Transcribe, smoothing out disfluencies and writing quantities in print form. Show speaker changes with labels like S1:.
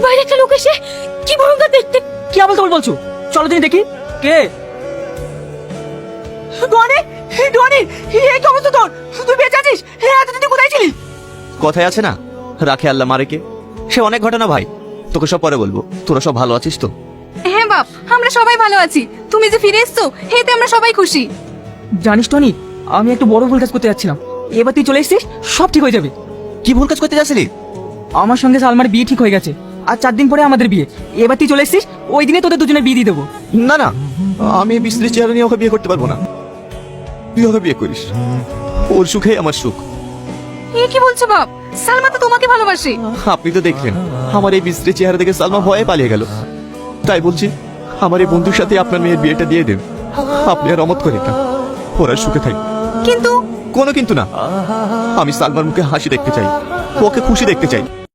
S1: বাইরে একটা লোক এসে কি ভয়ঙ্কর দেখতে।
S2: কি আবল তাবল বলছো? চলো দিন দেখি কে। ডনি, ডনি, এই কি অবস্থা তোর? তুই বেঁচে আছিস? এতদিন তুই কোথায় ছিলি?
S3: কথায় আছে না, রাখে আল্লাহ মারে কে। সে অনেক ঘটনা ভাই, তোকে সব পরে বলবো। তোরা সব ভালো আছিস তো?
S4: হ্যাঁ বাপ, আমরা সবাই ভালো আছি। তুমি যে ফিরে এসছো এতে আমরা সবাই খুশি।
S2: জানিস টনি, আমি একটু বড় ভুল কাজ করতে যাচ্ছিলাম। এবার তুই চলে এসেছিস, সব ঠিক হয়ে যাবে।
S3: কি ভুল কাজ করতে যাচ্ছিলি?
S2: আমার সঙ্গে সালমার বিয়ে ঠিক হয়ে গেছে, আর 4 দিন পরে আমাদের বিয়ে। এবার তুই চলে এসেছিস, ওই দিনে তোদের দুজনের বিয়ে দিয়ে দেবো।
S3: না না, আমি বিশ্রীর চেহারা নিয়ে ওকে বিয়ে করতে পারবো না। তুই ওকে বিয়ে করিস, ওর সুখে আমার সুখ।
S4: এ কি বলছো বাপ? সালমা তো তোমাকে ভালোবাসে।
S3: আপনি তো দেখলেন আমার এই বিশ্রী চেহারা দেখে সালমা ভয়ে পালিয়ে গেল। তাই বলছি, আমার এই বন্ধুর সাথে আপনার মেয়ের বিয়েটা দিয়ে দেন। আপনি আর রমত করে না, ওরা সুখে থাকবে।
S4: কিন্তু
S3: কোনো কিন্তু না, আমি সালমার মুখে হাসি দেখতে চাই, ওকে খুশি দেখতে চাই।